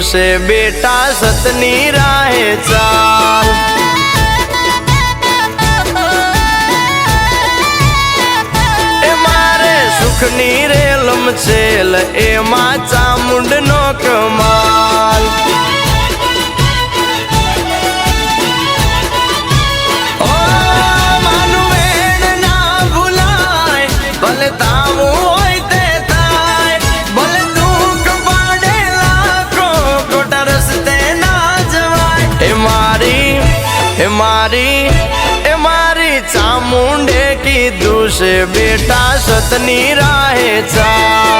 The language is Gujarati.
છે બેટા સતની રાહે ચાલ। એ મારે સુખની રેલમ છેલ એમાં ચામુંડનો કમાલ। ઓ માનું વેણ ના ભૂલાય ભલે તાવું હોય તે થાય, ભલે દુઃખ પાડે લાખો ખોટા રસ્તે ના જવાય। એ મારી ચામુંડે કીધું છે બેટા સતની રાહે ચાલ।